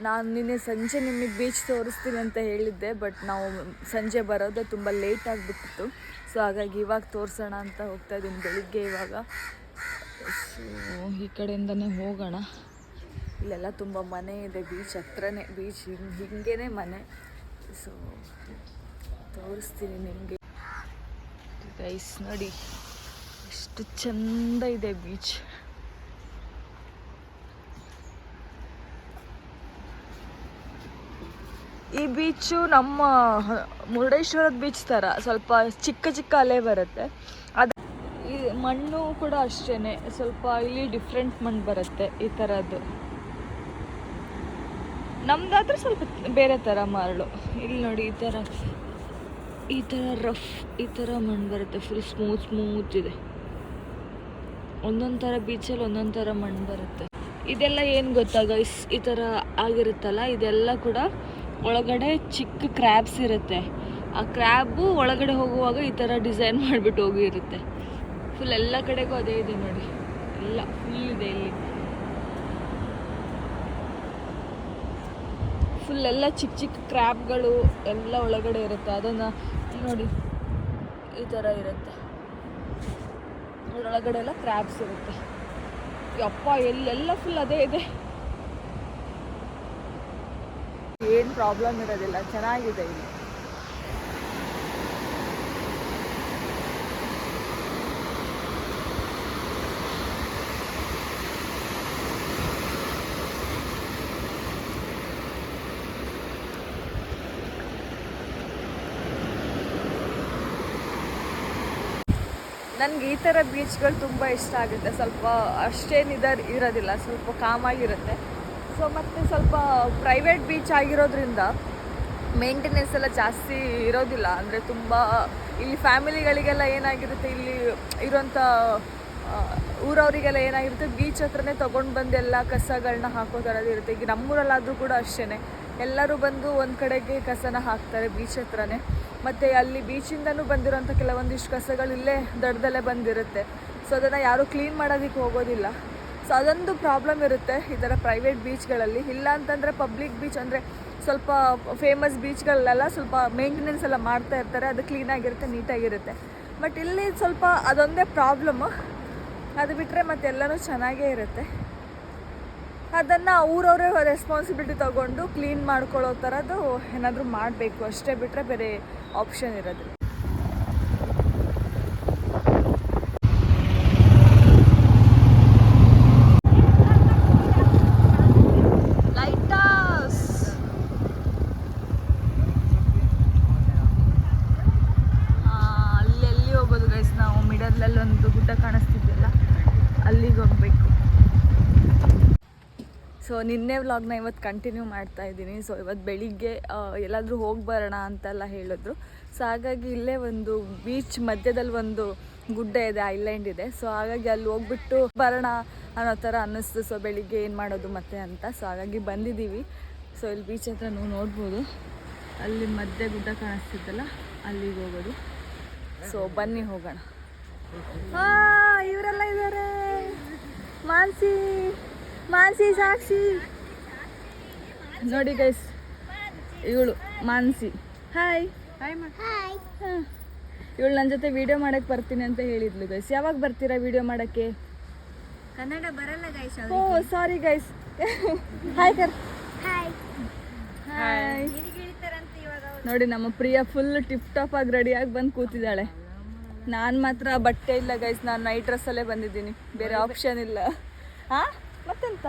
ನಾನು ನಿನ್ನೆ ಸಂಜೆ ನಿಮಗೆ ಬೀಚ್ ತೋರಿಸ್ತೀನಿ ಅಂತ ಹೇಳಿದ್ದೆ, ಬಟ್ ನಾವು ಸಂಜೆ ಬರೋದೇ ತುಂಬ ಲೇಟ್ ಆಗಿಬಿಟ್ಟಿತ್ತು. ಸೊ ಹಾಗಾಗಿ ಇವಾಗ ತೋರಿಸೋಣ ಅಂತ ಹೋಗ್ತಾ ಇದ್ದೀನಿ, ಬೆಳಿಗ್ಗೆ ಇವಾಗ. ಸೊ ಈ ಕಡೆಯಿಂದನೇ ಹೋಗೋಣ. ಇಲ್ಲೆಲ್ಲ ತುಂಬ ಮನೆ ಇದೆ, ಬೀಚ್ ಹತ್ರನೇ, ಬೀಚ್ ಹಿಂಗೇ ಮನೆ. ಸೊ ತೋರಿಸ್ತೀನಿ ನಿಮಗೆ ಗೈಸ್. ನೋಡಿ ಎಷ್ಟು ಚೆಂದ ಇದೆ ಬೀಚ್. ಈ ಬೀಚು ನಮ್ಮ ಮುರುಡೇಶ್ವರದ ಬೀಚ್ ಥರ ಸ್ವಲ್ಪ ಚಿಕ್ಕ ಚಿಕ್ಕ ಅಲೆ ಬರುತ್ತೆ. ಅದು ಈ ಮಣ್ಣು ಕೂಡ ಅಷ್ಟೇ, ಸ್ವಲ್ಪ ಇಲ್ಲಿ ಡಿಫ್ರೆಂಟ್ ಮಣ್ಣು ಬರುತ್ತೆ ಈ ಥರದ್ದು. ನಮ್ದಾದ್ರೆ ಸ್ವಲ್ಪ ಬೇರೆ ಥರ ಮರಳು. ಇಲ್ಲಿ ನೋಡಿ ಈ ಥರ ರಫ್ ಈ ಥರ ಮಣ್ಣು ಬರುತ್ತೆ, ಫುಲ್ ಸ್ಮೂತ್ ಇದೆ. ಒಂದೊಂದು ಥರ ಬೀಚಲ್ಲಿ ಒಂದೊಂದು ಥರ ಮಣ್ಣು ಬರುತ್ತೆ. ಇದೆಲ್ಲ ಏನು ಗೊತ್ತಾ ಗೈಸ್, ಈ ಥರ ಆಗಿರುತ್ತಲ್ಲ, ಇದೆಲ್ಲ ಕೂಡ ಒಳಗಡೆ ಚಿಕ್ಕ ಕ್ರ್ಯಾಬ್ಸ್ ಇರುತ್ತೆ. ಆ ಕ್ರ್ಯಾಬು ಒಳಗಡೆ ಹೋಗುವಾಗ ಈ ಥರ ಡಿಸೈನ್ ಮಾಡಿಬಿಟ್ಟು ಹೋಗಿರುತ್ತೆ. ಫುಲ್ ಎಲ್ಲ ಕಡೆಗೂ ಅದೇ ಇದೆ ನೋಡಿ, ಎಲ್ಲ ಫುಲ್ ಇದೆ ಇಲ್ಲಿ. ಫುಲ್ ಎಲ್ಲ ಚಿಕ್ಕ ಚಿಕ್ಕ ಕ್ರ್ಯಾಬ್ಗಳು ಎಲ್ಲ ಒಳಗಡೆ ಇರುತ್ತೆ. ಅದನ್ನು ನೋಡಿ ಈ ಥರ ಇರುತ್ತೆ, ಒಳಗಡೆ ಎಲ್ಲ ಕ್ರ್ಯಾಬ್ಸ್ ಇರುತ್ತೆ. ಯಪ್ಪ ಎಲ್ಲೆಲ್ಲ ಫುಲ್ ಅದೇ ಇದೆ. ಏನು ಪ್ರಾಬ್ಲಮ್ ಇರೋದಿಲ್ಲ, ಚೆನ್ನಾಗಿದೆ ಇಲ್ಲಿ. ನನಗೆ ಈ ಥರ ಬೀಚ್ಗಳು ತುಂಬ ಇಷ್ಟ ಆಗುತ್ತೆ. ಸ್ವಲ್ಪ ಅಷ್ಟೇನು ಇರೋದಿಲ್ಲ, ಸ್ವಲ್ಪ ಕಾಮಾಗಿರುತ್ತೆ. ಸೊ ಮತ್ತು ಸ್ವಲ್ಪ ಪ್ರೈವೇಟ್ ಬೀಚ್ ಆಗಿರೋದ್ರಿಂದ ಮೇಂಟೆನೆನ್ಸ್ ಎಲ್ಲ ಜಾಸ್ತಿ ಇರೋದಿಲ್ಲ. ಅಂದರೆ ತುಂಬ ಇಲ್ಲಿ ಫ್ಯಾಮಿಲಿಗಳಿಗೆಲ್ಲ ಏನಾಗಿರುತ್ತೆ, ಇಲ್ಲಿ ಇರೋಂಥ ಊರವರಿಗೆಲ್ಲ ಏನಾಗಿರುತ್ತೆ, ಬೀಚ್ ಹತ್ರನೇ ತೊಗೊಂಡು ಬಂದು ಎಲ್ಲ ಕಸಗಳನ್ನ ಹಾಕೋ ಥರದ್ದು ಇರುತ್ತೆ. ಈಗ ನಮ್ಮೂರಲ್ಲಾದರೂ ಕೂಡ ಅಷ್ಟೇ, ಎಲ್ಲರೂ ಬಂದು ಒಂದು ಕಡೆಗೆ ಕಸನ ಹಾಕ್ತಾರೆ ಬೀಚ್ ಹತ್ರನೇ. ಮತ್ತು ಅಲ್ಲಿ ಬೀಚಿಂದನೂ ಬಂದಿರೋಂಥ ಕೆಲವೊಂದಿಷ್ಟು ಕಸಗಳು ಇಲ್ಲೇ ದಡದಲ್ಲೇ ಬಂದಿರುತ್ತೆ. ಸೊ ಅದನ್ನು ಯಾರೂ ಕ್ಲೀನ್ ಮಾಡೋದಕ್ಕೆ ಹೋಗೋದಿಲ್ಲ. ಸೊ ಅದೊಂದು ಪ್ರಾಬ್ಲಮ್ ಇರುತ್ತೆ ಈ ಥರ ಪ್ರೈವೇಟ್ ಬೀಚ್ಗಳಲ್ಲಿ. ಇಲ್ಲ ಅಂತಂದರೆ ಪಬ್ಲಿಕ್ ಬೀಚ್ ಅಂದರೆ ಸ್ವಲ್ಪ ಫೇಮಸ್ ಬೀಚ್ಗಳಲ್ಲೆಲ್ಲ ಸ್ವಲ್ಪ ಮೇಂಟೆನೆನ್ಸ್ ಎಲ್ಲ ಮಾಡ್ತಾ ಇರ್ತಾರೆ, ಅದು ಕ್ಲೀನಾಗಿರುತ್ತೆ, ನೀಟಾಗಿರುತ್ತೆ. ಬಟ್ ಇಲ್ಲಿ ಸ್ವಲ್ಪ ಅದೊಂದೇ ಪ್ರಾಬ್ಲಮ್ಮು. ಅದು ಬಿಟ್ಟರೆ ಮತ್ತೆಲ್ಲನೂ ಚೆನ್ನಾಗೇ ಇರುತ್ತೆ. ಅದನ್ನು ಊರವರೇ ರೆಸ್ಪಾನ್ಸಿಬಿಲಿಟಿ ತೊಗೊಂಡು ಕ್ಲೀನ್ ಮಾಡ್ಕೊಳ್ಳೋ ಥರದ್ದು ಏನಾದರೂ ಮಾಡಬೇಕು, ಅಷ್ಟೇ ಬಿಟ್ಟರೆ ಬೇರೆ ಆಪ್ಷನ್ ಇರೋದಿಲ್ಲ. ಸೊ ನಿನ್ನೆ ವ್ಲಾಗ್ನ ಇವತ್ತು ಕಂಟಿನ್ಯೂ ಮಾಡ್ತಾ ಇದ್ದೀನಿ. ಸೊ ಇವತ್ತು ಬೆಳಿಗ್ಗೆ ಎಲ್ಲಾದರೂ ಹೋಗಿ ಬರೋಣ ಅಂತೆಲ್ಲ ಹೇಳಿದ್ರು. ಸೊ ಹಾಗಾಗಿ ಇಲ್ಲೇ ಒಂದು ಬೀಚ್ ಮಧ್ಯದಲ್ಲಿ ಒಂದು ಗುಡ್ಡ ಇದೆ, ಐಲ್ಯಾಂಡ್ ಇದೆ. ಸೊ ಹಾಗಾಗಿ ಅಲ್ಲಿ ಹೋಗ್ಬಿಟ್ಟು ಬರೋಣ ಅನ್ನೋ ಥರ ಅನ್ನಿಸ್ತು. ಸೊ ಬೆಳಿಗ್ಗೆ ಏನು ಮಾಡೋದು ಮತ್ತೆ ಅಂತ. ಸೊ ಹಾಗಾಗಿ ಬಂದಿದ್ದೀವಿ. ಸೊ ಇಲ್ಲಿ ಬೀಚ್ ಹತ್ರ ನೀವು ನೋಡ್ಬೋದು, ಅಲ್ಲಿ ಮಧ್ಯೆ ಗುಡ್ಡ ಕಾಣಿಸ್ತಿದ್ದಲ್ಲ, ಅಲ್ಲಿಗೆ ಹೋಗೋದು. ಸೊ ಬನ್ನಿ ಹೋಗೋಣ. ಇವರೆಲ್ಲ ಇದ್ದಾರೆ, ಮಾನ್ಸಿ ಸಾಕ್ಷಿ ನೋಡಿ ಗೈಸ್, ಇವಳು ಮಾನ್ಸಿ. ಹಾಯ್. ಇವಳು ನನ್ನ ಜೊತೆ ವಿಡಿಯೋ ಮಾಡಕ್ಕೆ ಬರ್ತೀನಿ ಅಂತ ಹೇಳಿದ್ಲು ಗೈಸ್. ಯಾವಾಗ ಬರ್ತೀರಾ ವಿಡಿಯೋ ಮಾಡೋಕ್ಕೆ? ಕನ್ನಡ ಬರಲ್ಲ ಗೈಸ್. ಓ ಸಾರಿ ಗೈಸ್. ಹಾಯ್ ಕರ್. ಹಾಯ್. ನೋಡಿ ನಮ್ಮ ಪ್ರಿಯಾ ಫುಲ್ ಟಿಪ್ ಟಾಪ್ ಆಗಿ ರೆಡಿಯಾಗಿ ಬಂದು ಕೂತಿದ್ದಾಳೆ. ನಾನು ಮಾತ್ರ ಬಟ್ಟೆ ಇಲ್ಲ ಗೈಸ್, ನಾನು ನೈಟ್ ಡ್ರೆಸ್ಸಲ್ಲೇ ಬಂದಿದ್ದೀನಿ, ಬೇರೆ ಆಪ್ಷನ್ ಇಲ್ಲ. ಹಾಂ ಮತ್ತೆಂತ?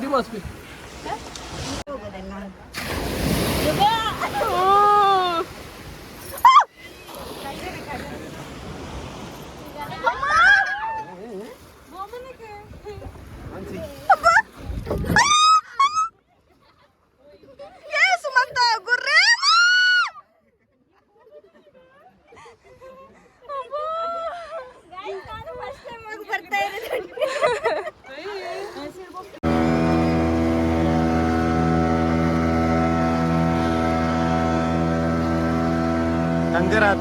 Dimas pi. ಸುಮಂತ ಗುರ್ರೆ ಬರ್ತಾ ಇರೋದು Anggarat.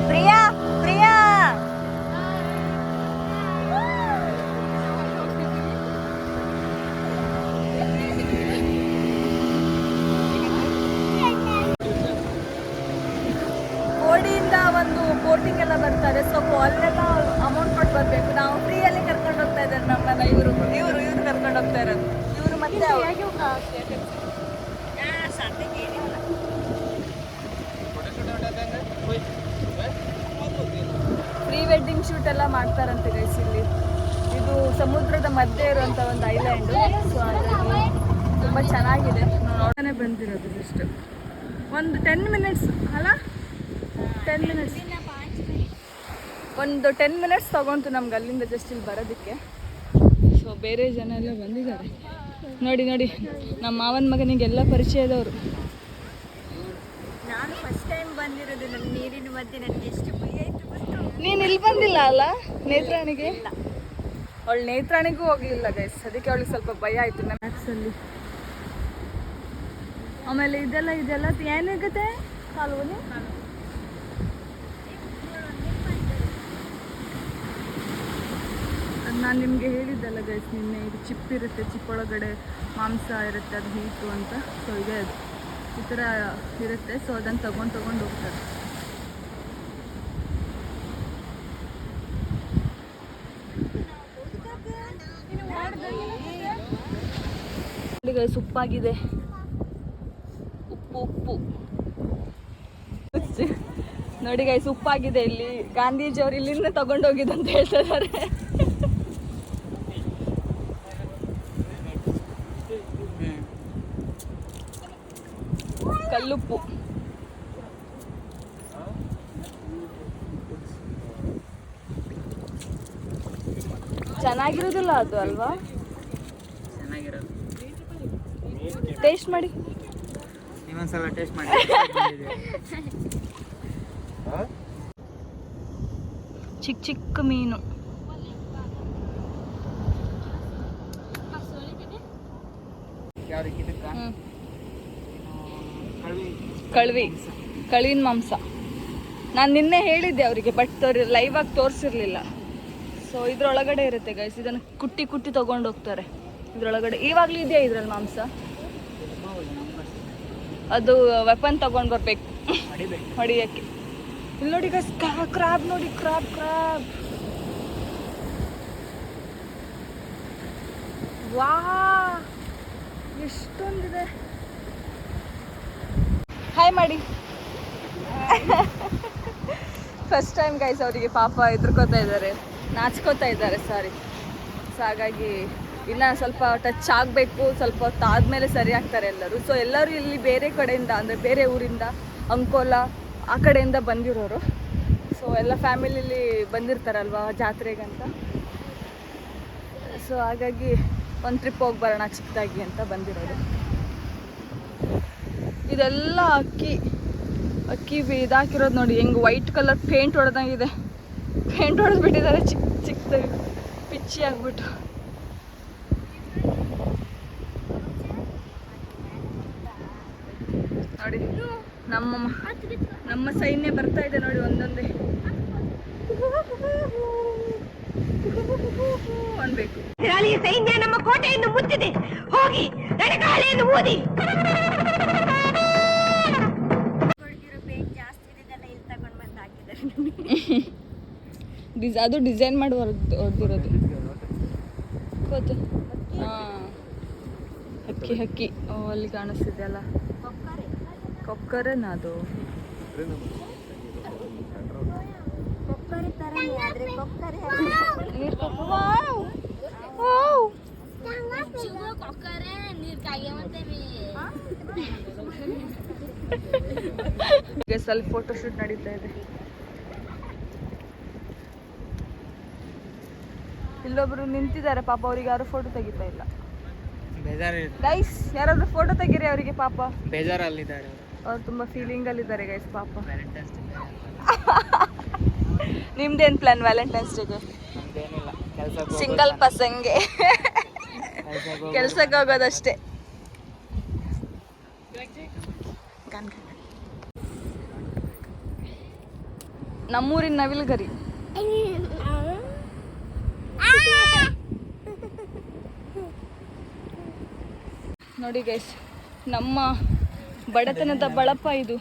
ಪ್ರಿಯಾ ಪ್ರಿಯಾ ಕೋಡಿಯಿಂದ ಒಂದು ಬೋಟಿಂಗ್ ಎಲ್ಲ ಬರ್ತಾರೆ. ಸೊ ಅಲ್ಲೆಲ್ಲ ಅಮೌಂಟ್ ಕೊಟ್ಟು ಬರಬೇಕು. ನಾವು ಫ್ರೀಯಲ್ಲಿ ಕರ್ಕೊಂಡು ಹೋಗ್ತಾ ಇದ್ದಾರೆ ನಮ್ಮನ್ನ. ಇವರು ಕರ್ಕೊಂಡು ಹೋಗ್ತಾ ಇರೋದು. ಇವರು ಮತ್ತೆ ಪ್ರೀ ವೆಡ್ಡಿಂಗ್ ಶೂಟ್ ಎಲ್ಲ ಮಾಡ್ತಾರಂತೆ ಗೈಸ್ ಇಲ್ಲಿ. ಇದು ಸಮುದ್ರದ ಮಧ್ಯೆ ಇರುವಂಥ ಒಂದು ಐಲ್ಯಾಂಡು. ಸೊ ಹಾಗಾಗಿ ತುಂಬ ಚೆನ್ನಾಗಿದೆ. ನೋಡೋಣ ಬಂದಿರೋದು ಜಸ್ಟ್ ಒಂದು 10 ಮಿನಿಟ್ಸ್ ಅಲ್ಲ, 10 ಮಿನಿಟ್ಸ್, ಒಂದು 10 ಮಿನಿಟ್ಸ್ ತೊಗೊಂತು ನಮ್ಗೆ ಅಲ್ಲಿಂದ ಜಸ್ಟ್ ಇಲ್ಲಿ ಬರೋದಕ್ಕೆ. ಸೊ ಬೇರೆ ಜನ ಎಲ್ಲ ಬಂದಿದ್ದಾರೆ. ನೋಡಿ ನೋಡಿ, ನಮ್ಮ ಮಾವನ ಮಗನಿಗೆಲ್ಲ ಪರಿಚಯದವರು. ನಾನು ಫಸ್ಟ್ ಟೈಮ್ ಬಂದಿರೋದು. ನನ್ನ ನೀರಿನ ಮಧ್ಯೆ ನನಗೆ ಎಷ್ಟು ಭಯ ಆಯ್ತು ಗೊತ್ತು. ನೀನು ಇಲ್ಲಿ ಬಂದಿಲ್ಲ ಅಲ್ಲ ನೇತ್ರಾಣಿಗೆ? ಅವಳು ನೇತ್ರಾಣಿಗೂ ಹೋಗ್ಲಿಲ್ಲ ಗೈಸ್. ಅದಕ್ಕೆ ಅವಳಿಗೆ ಸ್ವಲ್ಪ ಭಯ ಆಯಿತು ಮ್ಯಾಕ್ಸಲ್ಲಿ. ಆಮೇಲೆ ಇದೆಲ್ಲ ಏನಾಗುತ್ತೆ ಕಾಲುವನಿ. ಅದು ನಾನು ನಿಮಗೆ ಹೇಳಿದ್ದಲ್ಲ ಗೈಸ್ ನಿನ್ನೆ, ಇದು ಚಿಪ್ ಇರುತ್ತೆ, ಚಿಪ್ ಒಳಗಡೆ ಮಾಂಸ ಇರುತ್ತೆ, ಅದು ಹೀಟು ಅಂತ. ಸೊ ಇದೆ ಅದು ಈ ಥರ ಇರುತ್ತೆ. ಸೊ ಅದನ್ನು ತಗೊಂಡು ಹೋಗ್ತಾರೆ. ಗೈಸ್ ಉಪ್ಪಾಗಿದೆ, ಉಪ್ಪು ನೋಡಿ ಗೈಸ್ ಉಪ್ಪಾಗಿದೆ. ಇಲ್ಲಿ ಗಾಂಧೀಜಿಯವರು ಇಲ್ಲಿಂದ ತಗೊಂಡೋಗಿದ್ದು ಅಂತ ಹೇಳ್ತಾ ಇದ್ದಾರೆ. ಕಲ್ಲುಪ್ಪು ಚೆನ್ನಾಗಿರೋದಿಲ್ಲ ಅದು ಅಲ್ವಾ? ಟೇಸ್ಟ್ ಮಾಡಿ, ಇನ್ನೊಂದ್ಸಲ ಟೇಸ್ಟ್ ಮಾಡಿ. ಚಿಕ್ಕ ಮೀನು. ಕಳುವಿನ ಮಾಂಸ. ನಾನು ನಿನ್ನೆ ಹೇಳಿದ್ದೆ ಅವರಿಗೆ, ಬಟ್ ಅವ್ರು ಲೈವ್ ಆಗಿ ತೋರಿಸಿರ್ಲಿಲ್ಲ. ಸೊ ಇದ್ರೊಳಗಡೆ ಇರುತ್ತೆ ಗೈಸ್. ಇದನ್ನು ಕುಟ್ಟಿ ತಗೊಂಡು ಹೋಗ್ತಾರೆ ಇದ್ರೊಳಗಡೆ. ಇವಾಗಲೂ ಇದೆಯಾ ಇದ್ರಲ್ಲಿ ಮಾಂಸ? ಅದು ವೆಪನ್ ತಗೊಂಡು ಬರ್ಬೇಕು ಹೊಡಿಯೋಕ್ಕೆ. ಇಲ್ಲಿ ನೋಡಿ ಗೈಸ್ ಕ್ರಾಬ್ ನೋಡಿ, ಕ್ರಾಬ್ ವಾ ಎಷ್ಟೊಂದಿದೆ. ಹಾಯ್ ಮಾಡಿ. ಫಸ್ಟ್ ಟೈಮ್ ಗೈಸ್ ಅವರಿಗೆ ಪಾಪ ಹೆದರ್ಕೋತಾ ಇದ್ದಾರೆ, ನಾಚ್ಕೋತಾ ಇದ್ದಾರೆ ಸಾರಿ. ಸೊ ಹಾಗಾಗಿ ಇನ್ನು ಸ್ವಲ್ಪ ಟಚ್ ಆಗಬೇಕು, ಸ್ವಲ್ಪ ಹೊತ್ತು ಆದಮೇಲೆ ಸರಿ ಆಗ್ತಾರೆ ಎಲ್ಲರೂ. ಸೊ ಎಲ್ಲರೂ ಇಲ್ಲಿ ಬೇರೆ ಕಡೆಯಿಂದ, ಅಂದರೆ ಬೇರೆ ಊರಿಂದ, ಅಂಕೋಲ ಆ ಕಡೆಯಿಂದ ಬಂದಿರೋರು. ಸೊ ಎಲ್ಲ ಫ್ಯಾಮಿಲಿಲಿ ಬಂದಿರ್ತಾರಲ್ವ ಜಾತ್ರೆಗಂತ. ಸೊ ಹಾಗಾಗಿ ಒಂದು ಟ್ರಿಪ್ ಹೋಗಿ ಬರೋಣ ಚಿಕ್ಕದಾಗಿ ಅಂತ ಬಂದಿರೋದು. ಇದೆಲ್ಲ ಅಕ್ಕಿ ಇದಾಕಿರೋದು ನೋಡಿ, ಹೆಂಗೆ ವೈಟ್ ಕಲರ್ ಪೇಂಟ್ ಹೊಡೆದಂಗಿದೆ. ಪೇಂಟ್ ಹೊಡೆದ್ಬಿಟ್ಟಿದ್ದಾರೆ ಚಿಕ್ಕದಾಗಿ ಪಿಚ್ಚಿ ಆಗಿಬಿಟ್ಟು. ನೋಡಿ ನಮ್ಮ ಸೈನ್ಯ ಬರ್ತಾ ಇದೆ ನೋಡಿ, ಒಂದೊಂದೇ ಅನ್ಬೇಕು. ಸೈನ್ಯ ನಮ್ಮ ಕೋಟೆಯನ್ನು ಮುತ್ತಿದೆ, ಹೋಗಿ ರಣಗಾಳೆಯನ್ನು ಊದಿ. ಅದು ಡಿಸೈನ್ ಮಾಡಿ ಹೊಡೆದಿರೋದು ಗೊತ್ತು. ಹಾಂ ಹಕ್ಕಿ ಅಲ್ಲಿ ಕಾಣಿಸ್ತಿದೆ ಅಲ್ಲ, ಕೊಕ್ಕರೆನ ಅದು. ಈಗ ಸ್ವಲ್ಪ ಫೋಟೋ ಶೂಟ್ ನಡೀತಾ ಇದೆ. ಇಲ್ಲೊಬ್ರು ನಿಂತಿದ್ದಾರೆ ಪಾಪ, ಅವ್ರಿಗೆ ಯಾರು ಫೋಟೋ ತೆಗಿತಾ ಇಲ್ಲ. ಗೈಸ್ ಯಾರಾದ್ರೂ ಫೋಟೋ ತೆಗೀರಿ ಅವರಿಗೆ, ಪಾಪ ಬೇಜಾರಲ್ಲಿದ್ದಾರೆ. ಅವ್ರು ತುಂಬಾ ಫೀಲಿಂಗ್ ಅಲ್ಲಿ ಇದ್ದಾರೆ ಗೈಸ್ ಪಾಪ. ನಿಮ್ದೇನ್ ಪ್ಲಾನ್ ವ್ಯಾಲೆಂಟೈನ್ಸ್ ಡೇಗೆ? ಸಿಂಗಲ್ ಪಸಂಗೆ ಕೆಲ್ಸಕ್ಕೆ ಹೋಗೋದಷ್ಟೇ. ನಮ್ಮೂರಿನ ನವಿಲುಗರಿ. ನೋಡಿ ಗೈಸ್, ನಮ್ಮ ಬಡತನದ ಬಳಪ ಇದು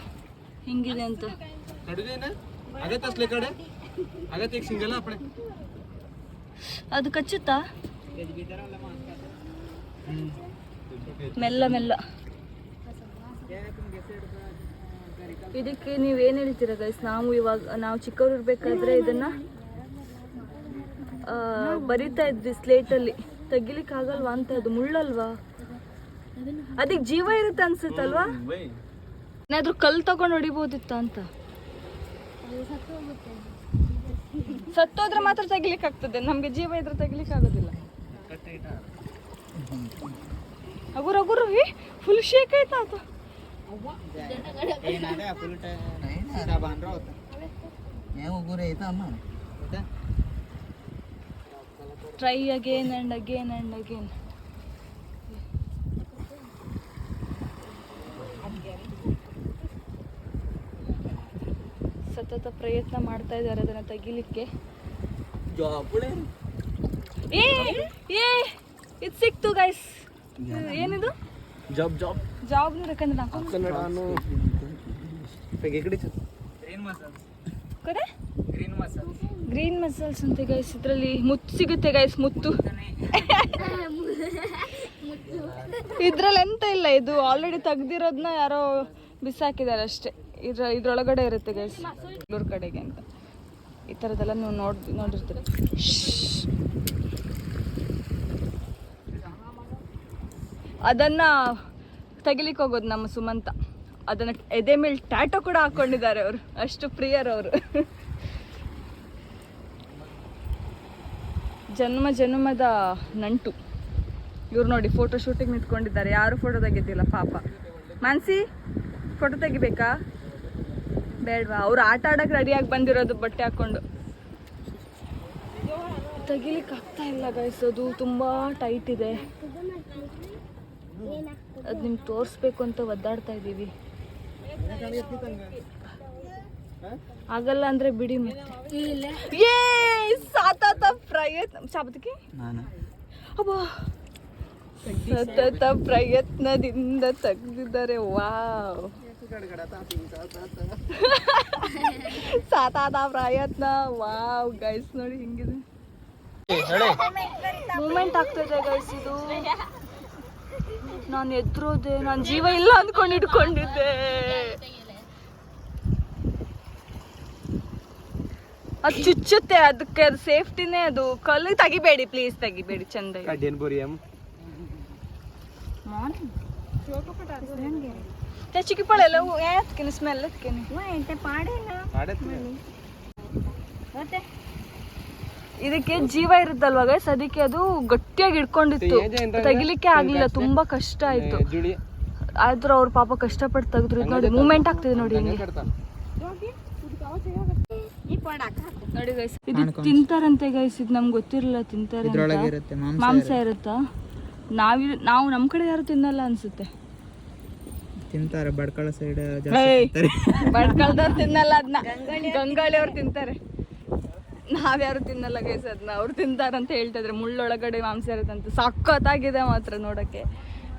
ಹೆಂಗಿದೆ ಅಂತ. ಅದು ಕಚ್ಚುತ್ತಾ? ಮೆಲ್ಲ ಮೆಲ್ಲ. ಇದಕ್ಕೆ ನೀವೇನು ಹೇಳ್ತೀರಾ ಗೈಸ್? ನಾವು ಚಿಕ್ಕವ್ರು ಇರ್ಬೇಕಾದ್ರೆ ಇದನ್ನ ಬರಿತಾ ಇದ್ವಿ ಸ್ಲೇಟಲ್ಲಿ. ತೆಗಿಲಿಕ್ಕೆ ಆಗಲ್ವಾ ಅಂತ? ಅದು ಮುಳ್ಳಲ್ವಾ? ಅದಕ್ಕೆ ಜೀವ ಇರುತ್ತೆ ಅನ್ಸುತ್ತಲ್ವಾ? ಏನಾದ್ರೂ ಕಲ್ಲು ತಗೊಂಡು ಹೊಡಿಬೋದಿತ್ತ ಅಂತ. ಸತ್ತೋದ್ರೆ ಮಾತ್ರ ತೆಗಿಲಿಕ್ಕೆ ಆಗ್ತದೆ, ನಮ್ಗೆ ಜೀವ ಇದ್ರೆ ತೆಗಿಲಿಕ್ಕೆ ಆಗೋದಿಲ್ಲ. ಅಗುರು ಅಗುರು ಫುಲ್ ಶೇಕ್ ಆಯ್ತಾ ಅದು. Try again and again and again. ಸತತ ಪ್ರಯತ್ನ ಮಾಡ್ತಾ ಇದ್ದಾರೆ ಅದನ್ನ ತೆಗಿಲಿಕ್ಕೆ. ಏ ಏ ಇದು ಸಿಕ್ತು ಗೈಸ್. ಏನಿದು? ಜಾಬ್ ಜಾಬ್ ಜಾಬ್ ನೋಡಕಂದ್ರೆ ಗ್ರೀನ್ ಮಸಾಲ್ಸ್ ಅಂತ ಗೈಸ್. ಇದರಲ್ಲಿ ಮುತ್ತು ಸಿಗುತ್ತೆ ಗೈಸ್, ಮುತ್ತು. ಇದ್ರಲ್ಲಿ ಎಂತ ಇಲ್ಲ, ಇದು ಆಲ್ರೆಡಿ ತೆಗ್ದಿರೋದನ್ನ ಯಾರೋ ಬಿಸಾಕಿದ್ದಾರೆ ಅಷ್ಟೇ. ಇದ್ರೊಳಗಡೆ ಇರುತ್ತೆ ಗೈಸ್, ಬೆಂಗಳೂರು ಕಡೆಗೆ ಅಂತ. ಈ ಥರದ್ದೆಲ್ಲ ನೀವು ನೋಡಿರ್ತೀರ. ಅದನ್ನು ತೆಗಿಲಿಕ್ಕೆ ಹೋಗೋದು ನಮ್ಮ ಸುಮಂತ. ಅದನ್ನು ಎದೆ ಮೇಲೆ ಟ್ಯಾಟೋ ಕೂಡ ಹಾಕ್ಕೊಂಡಿದ್ದಾರೆ ಅವರು, ಅಷ್ಟು ಪ್ರಿಯರವರು. ಜನ್ಮ ಜನ್ಮದ ನಂಟು ಇವ್ರು. ನೋಡಿ ಫೋಟೋ ಶೂಟಿಂಗ್ ನಿಂತ್ಕೊಂಡಿದ್ದಾರೆ, ಯಾರು ಫೋಟೋ ತೆಗಿದ್ದಿಲ್ಲ ಪಾಪ. ಮಾನ್ಸಿ ಫೋಟೋ ತೆಗಿಬೇಕಾ ಬೇಡವಾ? ಅವ್ರು ಆಟ ಆಡಕ್ಕೆ ರೆಡಿಯಾಗಿ ಬಂದಿರೋದು ಬಟ್ಟೆ ಹಾಕ್ಕೊಂಡು. ತೆಗಿಲಿಕ್ಕೆ ಆಗ್ತಾ ಇಲ್ಲ ಗೈಸ್, ಅದು ತುಂಬ ಟೈಟ್ ಇದೆ. ಅದು ನಿಮ್ಗೆ ತೋರಿಸ್ಬೇಕು ಅಂತ ಒದ್ದಾಡ್ತಾ ಇದ್ದೀವಿ. ಆಗಲ್ಲ ಅಂದ್ರೆ ಬಿಡಿ. ಮತ್ತೆ ಸತತ ಪ್ರಯತ್ನ ಚಾಪದಕ್ಕೆ ಅಬ್ಬಾ, ಸತತ ಪ್ರಯತ್ನದಿಂದ ತೆಗ್ದಿದ್ದಾರೆ. ವಾವ್, ಸತತ ಪ್ರಯತ್ನ. ವಾವ್ ಗೈಸ್ ನೋಡಿ ಹಿಂಗಿದೆ. ಮೂಮೆಂಟ್ ಆಗ್ತದೆ ಗೈಸ್ ಇದು. ನಾನು ಎದ್ರೋದೆ, ನಾನು ಜೀವ ಇಲ್ಲ ಅಂದ್ಕೊಂಡು ಇಟ್ಕೊಂಡಿದ್ದೆ. ಅದು ಚುಚ್ಚುತ್ತೆ, ಅದಕ್ಕೆ ಅದು ಸೇಫ್ಟಿನೇ. ಅದು ಕಲ್ಲು ತೆಗಿಬೇಡಿ ಪ್ಲೀಸ್, ತೆಗಿಬೇಡಿ. ಚಂದ ಚಿಕ್ಕಿಪಳೆಲ್ಲ ಯಾತ್ಕೇನೆ ಸ್ಮೆಲ್ ಎತ್ಕೇನೆ ಮತ್ತೆ. ಇದಕ್ಕೆ ಜೀವ ಇರುತ್ತಲ್ವಾ ಗೈಸ್, ಅದಕ್ಕೆ ಅದು ಗಟ್ಟಿಯಾಗಿ ಇಟ್ಕೊಂಡಿತ್ತು, ತೆಗಿಲಿಕ್ಕೆ ಆಗ್ಲಿಲ್ಲ, ತುಂಬಾ ಕಷ್ಟ ಆಯ್ತು. ಆದ್ರೂ ಅವ್ರ ಪಾಪ ಕಷ್ಟಪಟ್ಟು ತೆಗೆದ್ರು. ನೋಡಿ ಮೂಮೆಂಟ್ ಆಗ್ತಿದೆ ನೋಡಿ ಹಿಂಗೆ. ನೋಡಿ ಗೈಸ್, ಇದು ತಿಂತಾರಂತೆ ಗೈಸ್. ಇದು ನಮ್ಗೆ ಗೊತ್ತಿರಲಿಲ್ಲ ತಿಂತಾರೆ. ಮಾಂಸ ಇರುತ್ತಾ? ನಾವು ನಮ್ಮ ಕಡೆ ಯಾರು ತಿನ್ನಲ್ಲ ಅನ್ಸುತ್ತೆ. ತಿಂತಾರೆ ಬಡ್ಕಳ ಸೈಡ್. ಬಡ್ಕಳದವ್ರು ತಿನ್ನಲ್ಲ ಅದನ್ನ, ಗಂಗಾಳಿ ಅವ್ರು ತಿಂತಾರೆ. ನಾವ್ಯಾರು ತಿನ್ನಲ್ಲ ಗೈಸ್ ಅದನ್ನ, ಅವ್ರು ತಿಂತಾರಂತ ಹೇಳ್ತಾ ಇದ್ರೆ. ಮುಳ್ಳೊಳಗಡೆ ಮಾಂಸ ಇರುತ್ತಂತ. ಸಖತ್ತಾಗಿದೆ ಮಾತ್ರ ನೋಡಕ್ಕೆ.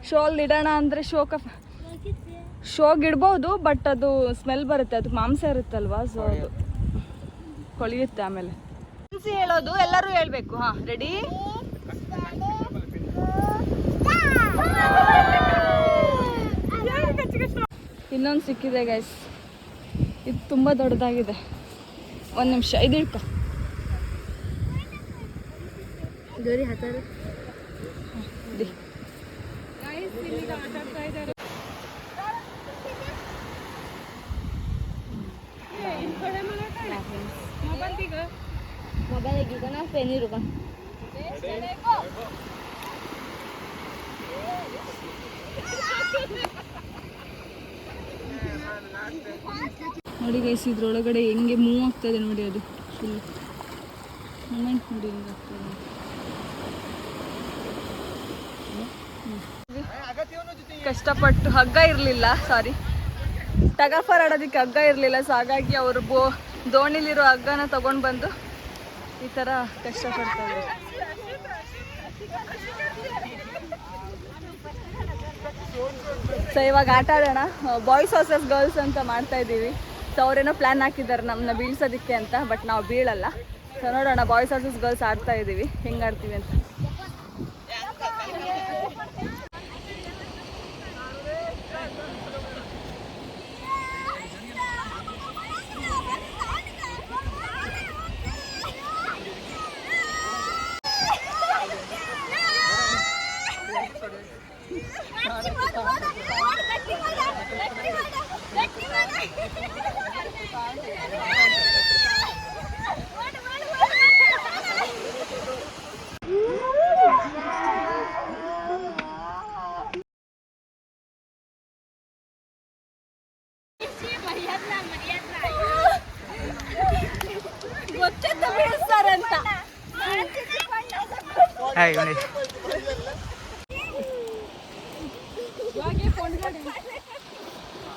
ಶೋಲ್ಲಿ ಇಡೋಣ ಅಂದರೆ ಶೋಗೆ ಇಡ್ಬೋದು, ಬಟ್ ಅದು ಸ್ಮೆಲ್ ಬರುತ್ತೆ, ಅದಕ್ಕೆ ಮಾಂಸ ಇರುತ್ತಲ್ವಾ, ಸೊ ಅದು ಕೊಳಿಯುತ್ತೆ ಆಮೇಲೆ. ಹೇಳೋದು ಎಲ್ಲರೂ ಹೇಳ್ಬೇಕು. ಹಾ, ರೆಡಿ? ಇನ್ನೊಂದು ಸಿಕ್ಕಿದೆ ಗೈಸ್, ಇದು ತುಂಬ ದೊಡ್ಡದಾಗಿದೆ. ಒಂದು ನಿಮಿಷ, ಇದು ಇಟ್ಕೊ. ಗರಿ ಹಾತಾರೆ ಮೊಬೈಲ್ ಈಗ ನಾ ಪೆನ್ ಇರುವ ನೋಡಿ ಗೈಸ್ ಇದ್ರೊಳಗಡೆ ಹೆಂಗೆ ಮೂವ್ ಆಗ್ತದೆ ನೋಡಿ ಅದು ಫುಲ್ ಮೂಮೆಂಟ್ ನೋಡಿ ಹೆಂಗೆ ಆಗ್ತದೆ ಕಷ್ಟಪಟ್ಟು ಹಗ್ಗ ಇರಲಿಲ್ಲ ಟಗಫರ್ ಆಡೋದಕ್ಕೆ ಹಗ್ಗ ಇರಲಿಲ್ಲ, ಸೊ ಹಾಗಾಗಿ ಅವರು ದೋಣಿಲಿರೋ ಹಗ್ಗನ ತಗೊಂಡು ಬಂದು ಈ ಥರ ಕಷ್ಟಪಡ್ತಾರೆ. ಸೊ ಇವಾಗ ಆಟ ಆಡೋಣ. ಬಾಯ್ಸ್ ವರ್ಸಸ್ ಗರ್ಲ್ಸ್ ಅಂತ ಮಾಡ್ತಾ ಇದ್ದೀವಿ. ಸೊ ಅವರೇನೋ ಪ್ಲ್ಯಾನ್ ಹಾಕಿದ್ದಾರೆ ನಮ್ಮನ್ನ ಬೀಳ್ಸೋದಕ್ಕೆ ಅಂತ, ಬಟ್ ನಾವು ಬೀಳಲ್ಲ. ಸೊ ನೋಡೋಣ, ಬಾಯ್ಸ್ ವರ್ಸಸ್ ಗರ್ಲ್ಸ್ ಆಡ್ತಾ ಇದ್ದೀವಿ, ಹೆಂಗೆ ಆಡ್ತೀವಿ ಅಂತ. ಗೊತ್ತಿತ್ತು ಬೀಳಿಸ್ತಾರಂತ.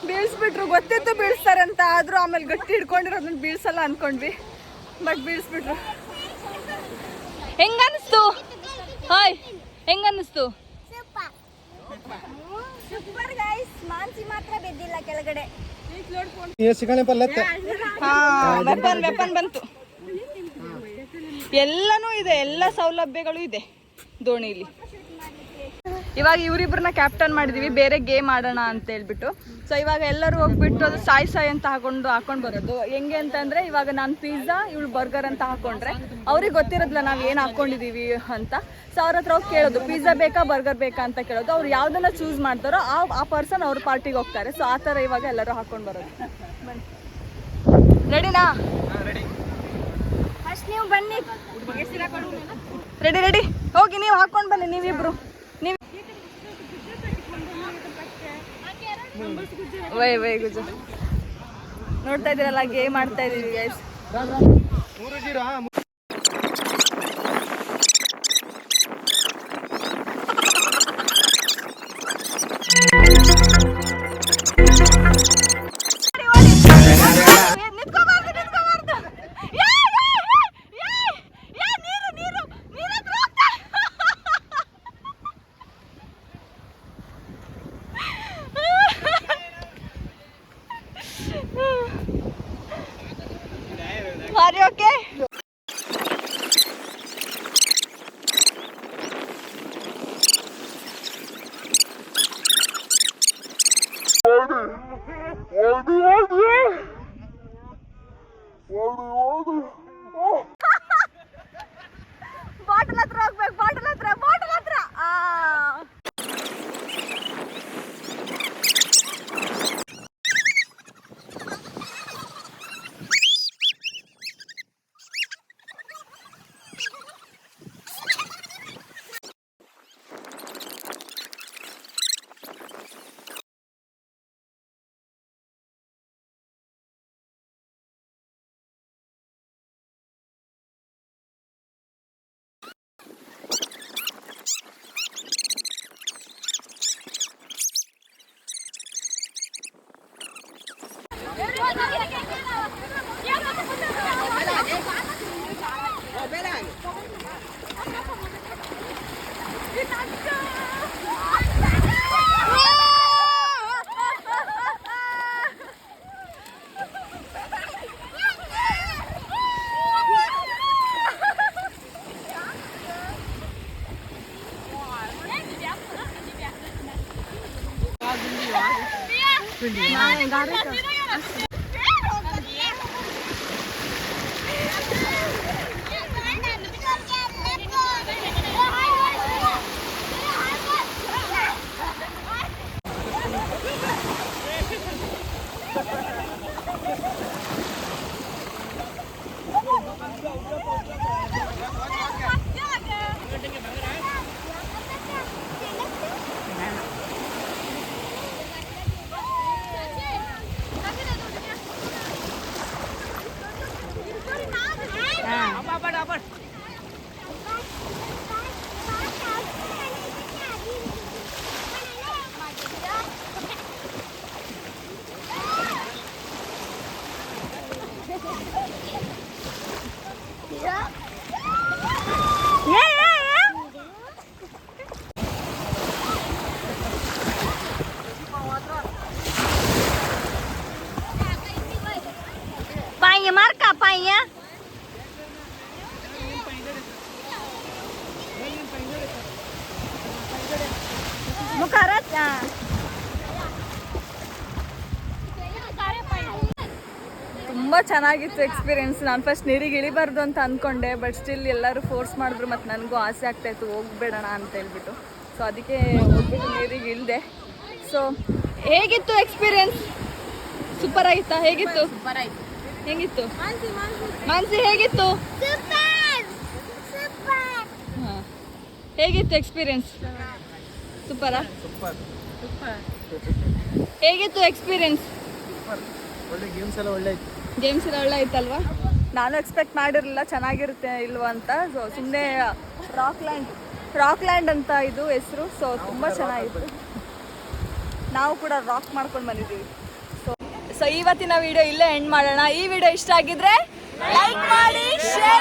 ಬೀಳ್ಸ್ಬಿಟ್ರು, ಗೊತ್ತಿತ್ತು ಬೀಳ್ಸ್ತಾರಂತ. ಆದ್ರೂ ಆಮೇಲೆ ಗಟ್ಟಿ ಹಿಡ್ಕೊಂಡಿರೋದನ್ನ ಬೀಳ್ಸಲ್ಲ ಅನ್ಕೊಂಡ್ವಿ, ಬಟ್ ಬೀಳ್ಸ್ಬಿಟ್ರು. ಹೆಂಗನ್ನಿಸ್ತು? ಹಾಯ್, ಹೆಂಗನ್ನಿಸ್ತು? ಸೂಪರ್ ಗೈಸ್, ಮಾನ್ಸಿ ಮಾತ್ರ ಬಿದ್ದಿಲ್ಲ ಕೆಳಗಡೆ. ವೆಪನ್ ಬಂತು, ಎಲ್ಲನೂ ಇದೆ, ಎಲ್ಲ ಸೌಲಭ್ಯಗಳು ಇದೆ ದೋಣಿಲಿ. ಇವಾಗ ಇವರಿಬ್ಬರನ್ನ ಕ್ಯಾಪ್ಟನ್ ಮಾಡಿದೀವಿ, ಬೇರೆ ಗೇಮ್ ಆಡೋಣ ಅಂತ ಹೇಳ್ಬಿಟ್ಟು. ಸೊ ಇವಾಗ ಎಲ್ಲರೂ ಹೋಗ್ಬಿಟ್ಟು ಅದು ಸಾಯಿ ಅಂತ ಹಾಕೊಂಡು ಬರೋದು. ಹೆಂಗೆ ಅಂತಂದರೆ, ಇವಾಗ ನಾನು ಪಿಜ್ಜಾ, ಇವಳು ಬರ್ಗರ್ ಅಂತ ಹಾಕೊಂಡ್ರೆ ಅವ್ರಿಗೆ ಗೊತ್ತಿರೋದಿಲ್ಲ ನಾವು ಏನು ಹಾಕ್ಕೊಂಡಿದ್ದೀವಿ ಅಂತ. ಸೊ ಅವ್ರ ಹತ್ರ ಹೋಗಿ ಕೇಳೋದು, ಪಿಜ್ಜಾ ಬೇಕಾ ಬರ್ಗರ್ ಬೇಕಾ ಅಂತ ಕೇಳೋದು. ಅವ್ರು ಯಾವುದನ್ನ ಚೂಸ್ ಮಾಡ್ತಾರೋ ಆ ಪರ್ಸನ್ ಅವ್ರ ಪಾರ್ಟಿಗೆ ಹೋಗ್ತಾರೆ. ಸೊ ಆ ಥರ ಇವಾಗ ಎಲ್ಲರೂ ಹಾಕೊಂಡು ಬರೋದು. ಬನ್ನಿ, ರೆಡಿನಾ? ಫಸ್ಟ್ ನೀವು ಬನ್ನಿ. ರೆಡಿ ಹೋಗಿ, ನೀವು ಹಾಕೊಂಡು ಬನ್ನಿ, ನೀವಿಬ್ರು. ವೈ ಗುಜು ನೋಡ್ತಾ ಇದ್ದೀರಲ್ಲ, ಗೇಮ್ ಮಾಡ್ತಾ ಇದೀವಿ guys. Are you okay? Bottle ಹತ್ರ ಹೋಗ್ಬೇಕು, ಬಾಟಲ್ ಹತ್ರ. ಚೆನ್ನಾಗಿತ್ತು ಎಕ್ಸ್ಪೀರಿಯೆನ್ಸ್. ನಾನು ಫಸ್ಟ್ ನೀರಿಗೆ ಇಳಿಬಾರ್ದು ಅಂತ ಅಂದ್ಕೊಂಡೆ, ಬಟ್ ಸ್ಟಿಲ್ ಎಲ್ಲರೂ ಫೋರ್ಸ್ ಮಾಡಿದ್ರು ಮತ್ತು ನನಗೂ ಆಸೆ ಆಗ್ತಾಯಿತ್ತು ಹೋಗ್ಬೇಡಣ ಅಂತ ಹೇಳ್ಬಿಟ್ಟು. ಸೊ ಅದಕ್ಕೆ ಹೋಗ್ಬಿಟ್ಟು ನೀರಿಗೆ ಇಳಿದೆ. ಸೊ ಹೇಗಿತ್ತು ಎಕ್ಸ್ಪೀರಿಯೆನ್ಸ್? ಸೂಪರ್ ಆಗಿತ್ತಾ? ಹೇಗಿತ್ತು? ಹೇಗಿತ್ತು ಮಾನ್ಸಿ? ಹೇಗಿತ್ತು? ಹಾಂ, ಹೇಗಿತ್ತು ಎಕ್ಸ್ಪೀರಿಯೆನ್ಸ್? ಸೂಪರಾ? ಹೇಗಿತ್ತು ಎಕ್ಸ್ಪೀರಿಯೆನ್ಸ್? ಗೇಮ್ಸ್ ಎಲ್ಲ ಒಳ್ಳೆ ಇತ್ತು. ಗೇಮ್ಸ್ ಎಲ್ಲ ಒಳ್ಳೆ ಇತ್ತಲ್ವಾ? ನಾನು ಎಕ್ಸ್ಪೆಕ್ಟ್ ಮಾಡಿರಲಿಲ್ಲ ಚೆನ್ನಾಗಿರುತ್ತೆ ಇಲ್ವಾ ಅಂತ. ಸೊ ಸುಮ್ಮನೆ ರಾಕ್ಲ್ಯಾಂಡ್ ಅಂತ ಇದು ಹೆಸರು. ಸೊ ತುಂಬ ಚೆನ್ನಾಗಿತ್ತು. ನಾವು ಕೂಡ ರಾಕ್ ಮಾಡ್ಕೊಂಡು ಬಂದಿದ್ದೀವಿ. ಸೊ ಇವತ್ತಿನ ವಿಡಿಯೋ ಇಲ್ಲೇ ಎಂಡ್ ಮಾಡೋಣ. ಈ ವಿಡಿಯೋ ಇಷ್ಟ ಆಗಿದ್ರೆ ಲೈಕ್ ಮಾಡಿ, ಶೇರ್